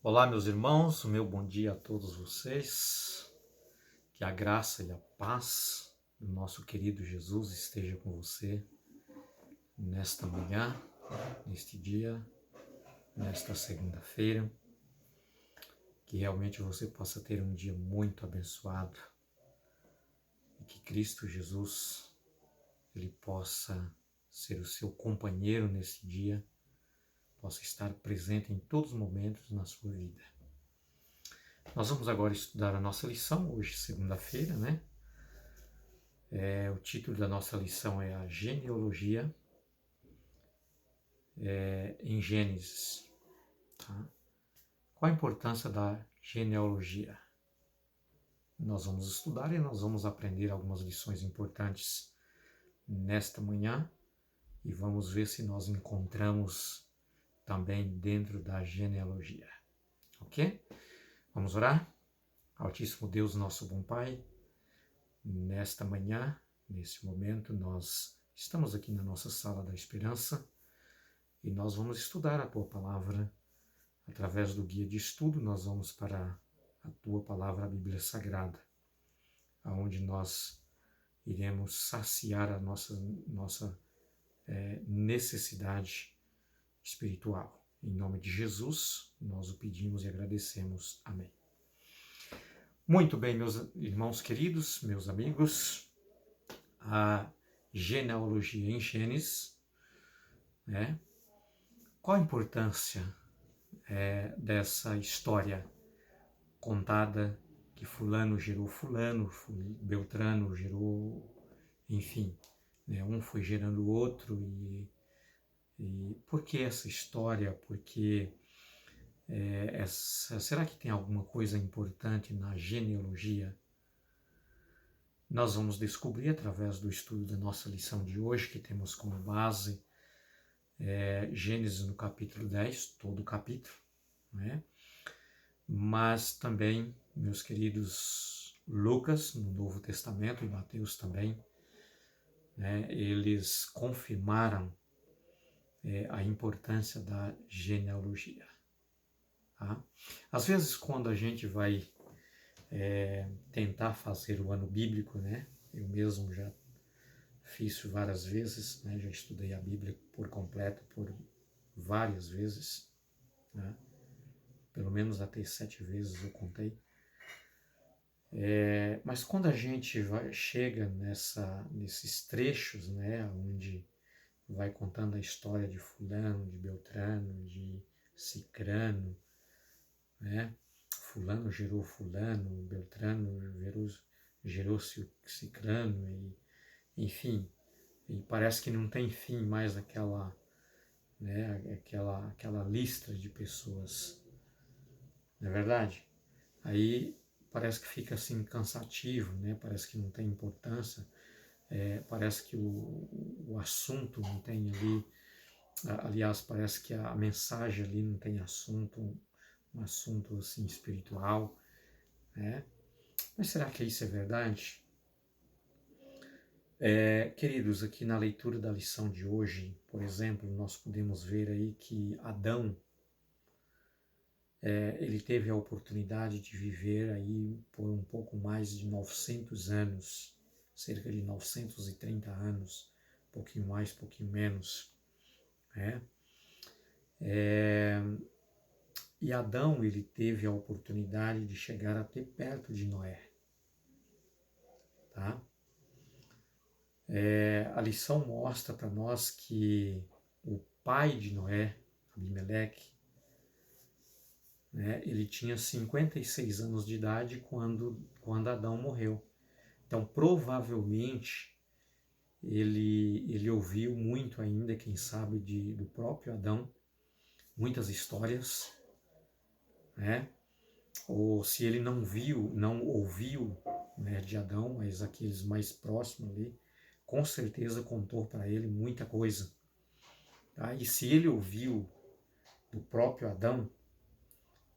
Olá, meus irmãos, o meu bom dia a todos vocês. Que a graça e a paz do nosso querido Jesus esteja com você nesta manhã, neste dia, nesta segunda-feira. Que realmente você possa ter um dia muito abençoado e que Cristo Jesus ele possa ser o seu companheiro nesse dia, possa estar presente em todos os momentos na sua vida. Nós vamos agora estudar a nossa lição, hoje segunda-feira, né? O título da nossa lição é a genealogia em Gênesis. Tá? Qual a importância da genealogia? Nós vamos estudar e nós vamos aprender algumas lições importantes nesta manhã e vamos ver se nós encontramos também dentro da genealogia. Ok? Vamos orar? Altíssimo Deus, nosso bom Pai, nesta manhã, nesse momento, nós estamos aqui na nossa sala da esperança e nós vamos estudar a Tua Palavra. Através do guia de estudo, nós vamos para a Tua Palavra, a Bíblia Sagrada, onde nós iremos saciar a nossa necessidade espiritual. Em nome de Jesus, nós o pedimos e agradecemos. Amém. Muito bem, meus irmãos queridos, meus amigos, a genealogia em Gênesis, né? Qual a importância dessa história contada que fulano gerou fulano, Beltrano gerou, enfim, né? Um foi gerando o outro e por que essa história? Porque será que tem alguma coisa importante na genealogia? Nós vamos descobrir através do estudo da nossa lição de hoje, que temos como base Gênesis no capítulo 10, todo o capítulo, né? Mas também, meus queridos, Lucas, no Novo Testamento, e Mateus também, né, eles confirmaram a importância da genealogia. Tá? Às vezes, quando a gente vai tentar fazer o ano bíblico, né, eu mesmo já fiz isso várias vezes, né, já estudei a Bíblia por completo por várias vezes, né, pelo menos até 7 vezes eu contei. Mas quando a gente chega nesses trechos, né, onde vai contando a história de fulano, de Beltrano, de Cicrano, né, fulano gerou fulano, Beltrano gerou Cicrano, e, enfim, e parece que não tem fim mais aquela lista de pessoas, não é verdade? Aí parece que fica assim cansativo, né? Parece que não tem importância, parece que o assunto não tem ali, aliás, parece que a mensagem ali não tem assunto, um assunto assim espiritual, né? Mas será que isso é verdade? Queridos, aqui na leitura da lição de hoje, por exemplo, nós podemos ver aí que Adão, ele teve a oportunidade de viver aí por um pouco mais de 900 anos, cerca de 930 anos, um pouquinho mais, um pouquinho menos, né? E Adão, ele teve a oportunidade de chegar até perto de Noé, tá? A lição mostra para nós que o pai de Noé, Abimeleque, né, ele tinha 56 anos de idade quando Adão morreu. Então, provavelmente, ele ouviu muito ainda, quem sabe, do próprio Adão, muitas histórias, né? Ou se ele não ouviu, né, de Adão, mas aqueles mais próximos ali, com certeza contou para ele muita coisa. Tá? E se ele ouviu do próprio Adão,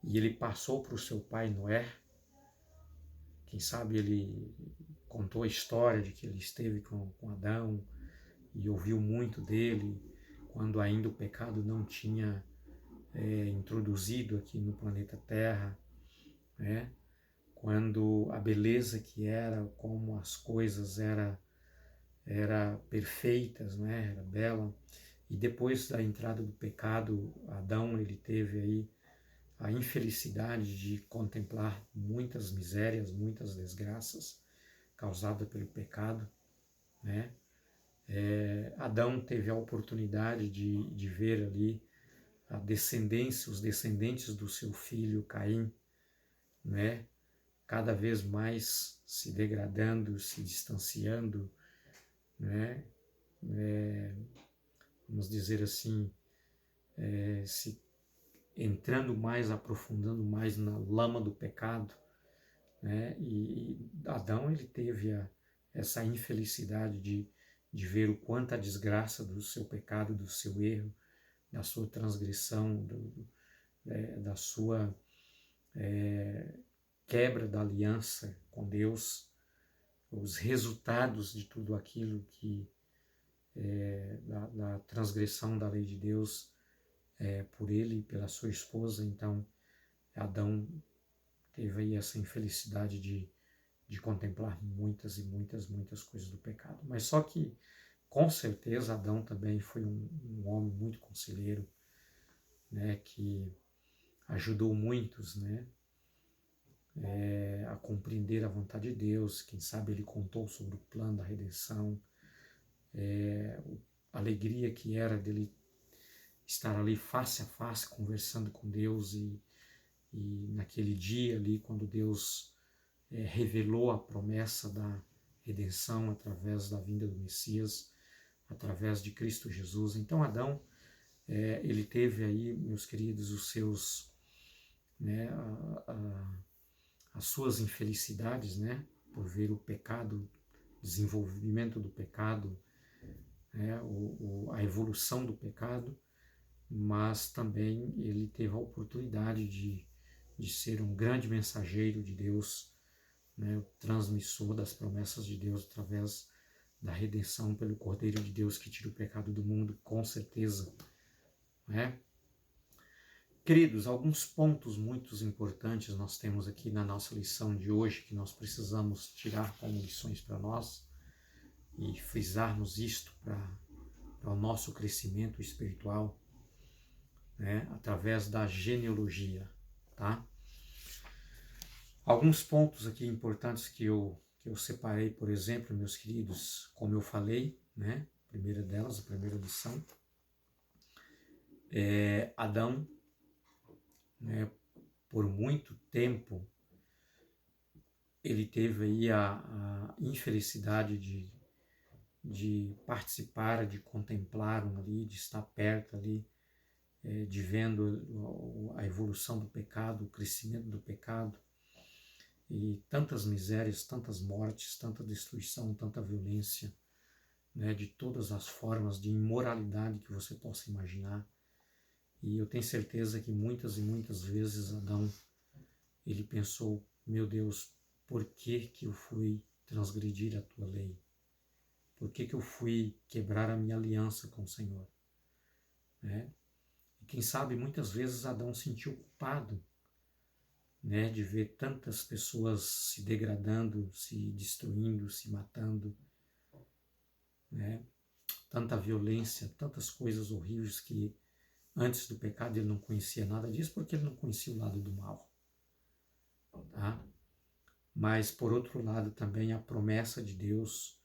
e ele passou para o seu pai Noé, quem sabe ele contou a história de que ele esteve com Adão e ouviu muito dele, quando ainda o pecado não tinha introduzido aqui no planeta Terra, né? Quando a beleza que era, como as coisas era perfeitas, né? Era bela. E depois da entrada do pecado, Adão ele teve aí a infelicidade de contemplar muitas misérias, muitas desgraças causadas pelo pecado, né? Adão teve a oportunidade de ver ali a descendência, os descendentes do seu filho Caim, né? Cada vez mais se degradando, se distanciando, né? Vamos dizer assim, se entrando mais, aprofundando mais na lama do pecado, né? E Adão ele teve essa infelicidade de ver o quanto a desgraça do seu pecado, do seu erro, da sua transgressão, da sua quebra da aliança com Deus, os resultados de tudo aquilo que da transgressão da lei de Deus por ele e pela sua esposa. Então Adão teve aí essa infelicidade de contemplar muitas e muitas coisas do pecado. Mas só que, com certeza, Adão também foi um homem muito conselheiro, né, que ajudou muitos, né, a compreender a vontade de Deus. Quem sabe ele contou sobre o plano da redenção, a alegria que era dele estar ali face a face conversando com Deus e naquele dia ali, quando Deus revelou a promessa da redenção através da vinda do Messias, através de Cristo Jesus. Então Adão, ele teve aí, meus queridos, os seus, né, as suas infelicidades, né, por ver o pecado, desenvolvimento do pecado, né, a evolução do pecado, mas também ele teve a oportunidade de ser um grande mensageiro de Deus, né, o transmissor das promessas de Deus através da redenção pelo Cordeiro de Deus que tira o pecado do mundo, com certeza, né? Queridos, alguns pontos muito importantes nós temos aqui na nossa lição de hoje que nós precisamos tirar como lições para nós e frisarmos isto para o nosso crescimento espiritual, né, através da genealogia, tá? Alguns pontos aqui importantes que eu separei, por exemplo, meus queridos, como eu falei, né? A primeira delas, a primeira lição, Adão, né, por muito tempo, ele teve aí a infelicidade de participar, de contemplar ali, de estar perto ali, de vendo a evolução do pecado, o crescimento do pecado, e tantas misérias, tantas mortes, tanta destruição, tanta violência, né, de todas as formas de imoralidade que você possa imaginar. E eu tenho certeza que muitas e muitas vezes Adão, ele pensou, meu Deus, por que eu fui transgredir a tua lei? Por que eu fui quebrar a minha aliança com o Senhor? Né? E quem sabe muitas vezes Adão se sentiu culpado, né, de ver tantas pessoas se degradando, se destruindo, se matando, né? Tanta violência, tantas coisas horríveis que antes do pecado ele não conhecia nada disso porque ele não conhecia o lado do mal, tá? Mas por outro lado também a promessa de Deus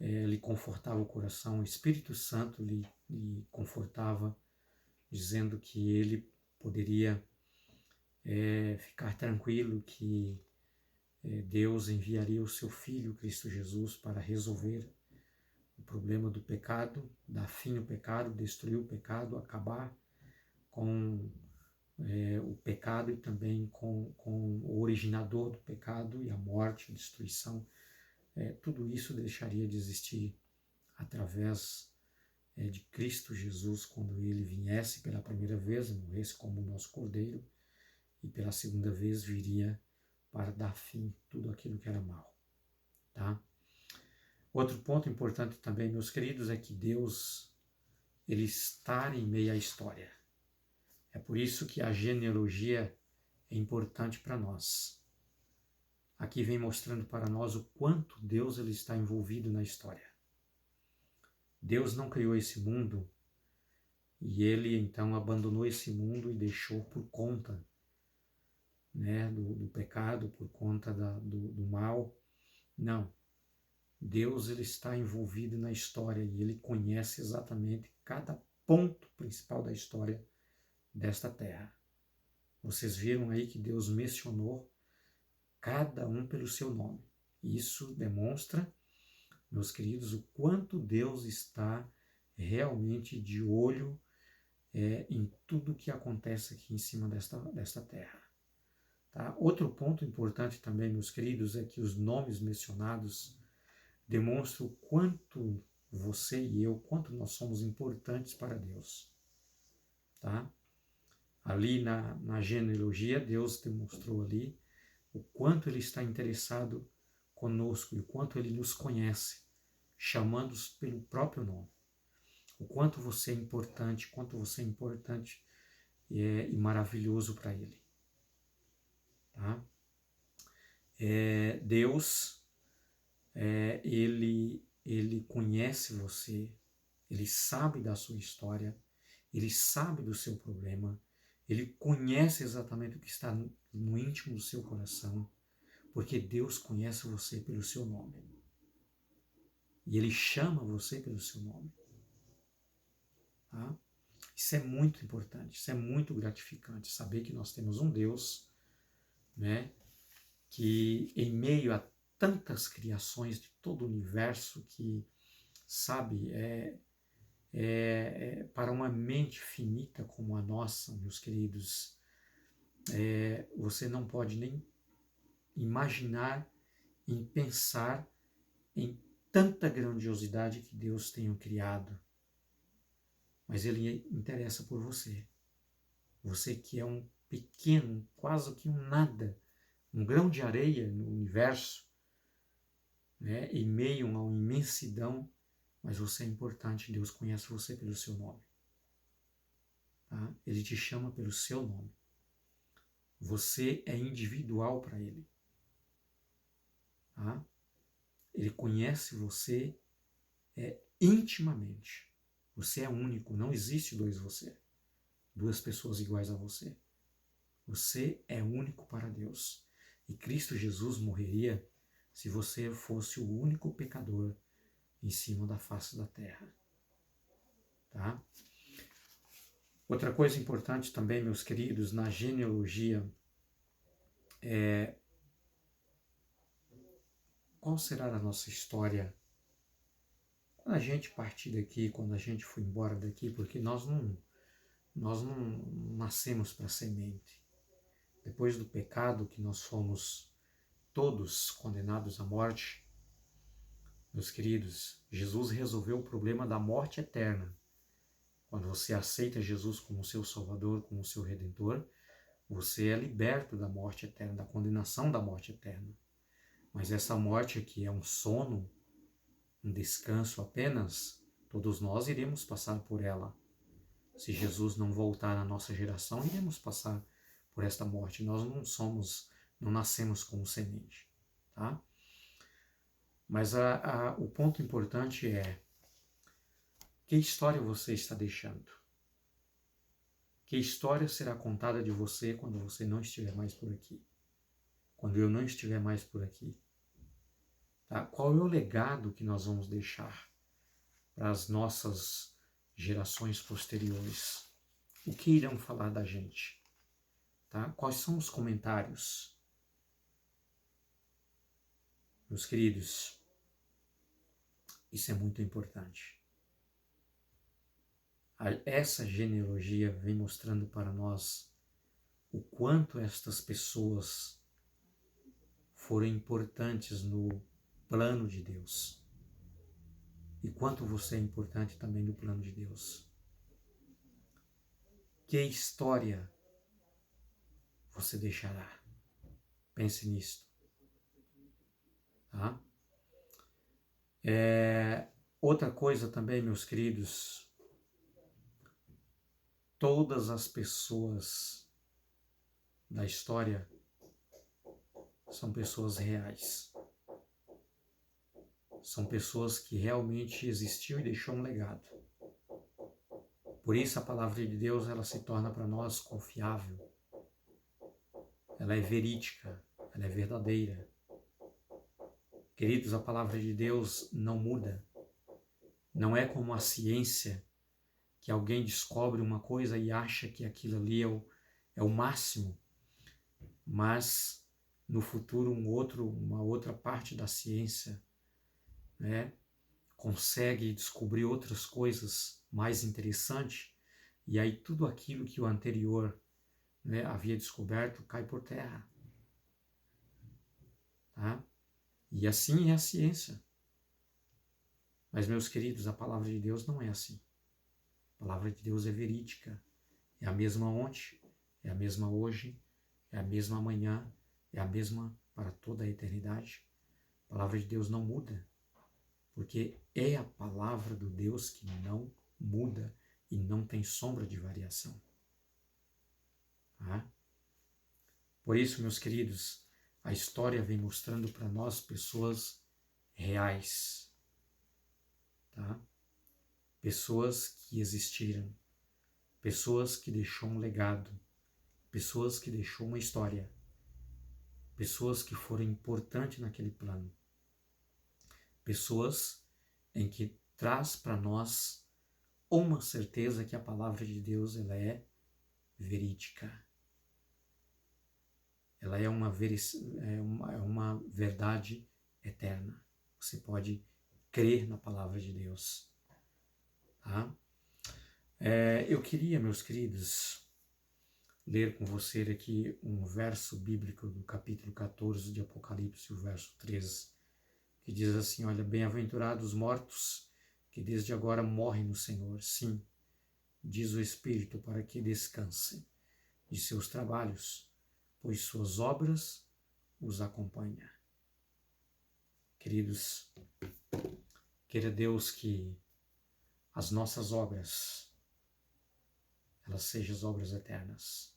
lhe confortava o coração, o Espírito Santo lhe confortava, dizendo que ele poderia ficar tranquilo, que Deus enviaria o seu Filho, Cristo Jesus, para resolver o problema do pecado, dar fim ao pecado, destruir o pecado, acabar com o pecado e também com o originador do pecado e a morte, a destruição. Tudo isso deixaria de existir através de Cristo Jesus, quando ele viesse pela primeira vez, morresse como o nosso Cordeiro, e pela segunda vez viria para dar fim a tudo aquilo que era mal, tá? Outro ponto importante também, meus queridos, é que Deus, ele está em meio à história. por isso que a genealogia é importante para nós. Aqui vem mostrando para nós o quanto Deus ele está envolvido na história. Deus não criou esse mundo e ele então abandonou esse mundo e deixou por conta, né, do pecado, por conta do mal. Não. Deus ele está envolvido na história e ele conhece exatamente cada ponto principal da história desta terra. Vocês viram aí que Deus mencionou cada um pelo seu nome. Isso demonstra, meus queridos, o quanto Deus está realmente de olho em tudo que acontece aqui em cima desta terra. Tá? Outro ponto importante também, meus queridos, é que os nomes mencionados demonstram o quanto você e eu, quanto nós somos importantes para Deus. Tá? Ali na genealogia, Deus demonstrou ali o quanto Ele está interessado conosco e o quanto Ele nos conhece, chamando-os pelo próprio nome. O quanto você é importante, e maravilhoso para Ele. Tá? Deus, Ele conhece você, Ele sabe da sua história, Ele sabe do seu problema, Ele conhece exatamente o que está no íntimo do seu coração, porque Deus conhece você pelo seu nome. E Ele chama você pelo seu nome. Tá? Isso é muito importante, isso é muito gratificante, saber que nós temos um Deus, né, que em meio a tantas criações de todo o universo que, sabe, para uma mente finita como a nossa, meus queridos, você não pode nem imaginar em pensar em tanta grandiosidade que Deus tenha criado. Mas Ele interessa por você. Você que é um pequeno, quase que um nada, um grão de areia no universo, né, em meio a uma imensidão, mas você é importante, Deus conhece você pelo seu nome. Tá? Ele te chama pelo seu nome. Você é individual para Ele. Tá? Ele conhece você intimamente. Você é único, não existe duas pessoas iguais a você. Você é único para Deus. E Cristo Jesus morreria se você fosse o único pecador em cima da face da terra. Tá? Outra coisa importante também, meus queridos, na genealogia qual será a nossa história quando a gente partir daqui, quando a gente for embora daqui, porque nós não nascemos para semente. Depois do pecado que nós fomos todos condenados à morte, meus queridos, Jesus resolveu o problema da morte eterna. Quando você aceita Jesus como seu Salvador, como seu Redentor, você é liberto da morte eterna, da condenação da morte eterna. Mas essa morte aqui é um sono, um descanso apenas, todos nós iremos passar por ela. Se Jesus não voltar na nossa geração, iremos passar por esta morte. Nós não nascemos como semente. Tá? Mas o ponto importante é, que história você está deixando? Que história será contada de você quando você não estiver mais por aqui? Quando eu não estiver mais por aqui? Tá? Qual é o legado que nós vamos deixar para as nossas gerações posteriores? O que irão falar da gente? Tá? Quais são os comentários? Meus queridos, isso é muito importante. Essa genealogia vem mostrando para nós o quanto estas pessoas foram importantes no plano de Deus e quanto você é importante também no plano de Deus. Que história você deixará? Pense nisto. Tá? Outra coisa também, meus queridos, todas as pessoas da história são pessoas reais. São pessoas que realmente existiu e deixou um legado. Por isso a palavra de Deus ela se torna para nós confiável. Ela é verídica, ela é verdadeira. Queridos, a palavra de Deus não muda. Não é como a ciência, que alguém descobre uma coisa e acha que aquilo ali é o máximo, mas no futuro uma outra parte da ciência, né, consegue descobrir outras coisas mais interessantes, e aí tudo aquilo que o anterior, né, havia descoberto cai por terra. Tá? E assim é a ciência. Mas, meus queridos, a palavra de Deus não é assim. A palavra de Deus é verídica. É a mesma ontem, é a mesma hoje, é a mesma amanhã, é a mesma para toda a eternidade. A palavra de Deus não muda, porque é a palavra do Deus que não muda e não tem sombra de variação. Tá? Por isso, meus queridos, a história vem mostrando para nós pessoas reais, tá? Pessoas que existiram, pessoas que deixou um legado, pessoas que deixou uma história, pessoas que foram importantes naquele plano, pessoas em que traz para nós uma certeza que a palavra de Deus ela é verídica. Ela é uma verdade eterna. Você pode crer na palavra de Deus. Tá? Eu queria, meus queridos, ler com você aqui um verso bíblico do capítulo 14 de Apocalipse, o verso 13, que diz assim, olha, bem-aventurados os mortos, que desde agora morrem no Senhor. Sim, diz o Espírito, para que descansem de seus trabalhos, pois suas obras os acompanham. Queridos, queira Deus que as nossas obras, elas sejam as obras eternas.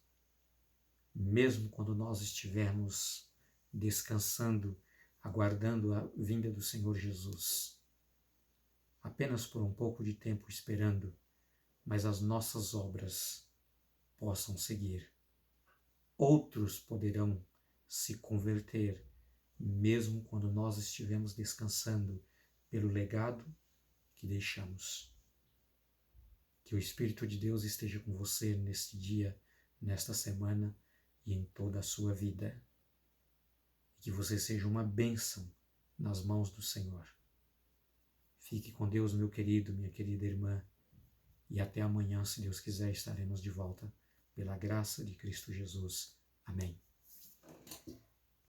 Mesmo quando nós estivermos descansando, aguardando a vinda do Senhor Jesus, apenas por um pouco de tempo esperando, mas as nossas obras possam seguir. Outros poderão se converter, mesmo quando nós estivermos descansando pelo legado que deixamos. Que o Espírito de Deus esteja com você neste dia, nesta semana e em toda a sua vida. E que você seja uma bênção nas mãos do Senhor. Fique com Deus, meu querido, minha querida irmã. E até amanhã, se Deus quiser, estaremos de volta. Pela graça de Cristo Jesus. Amém.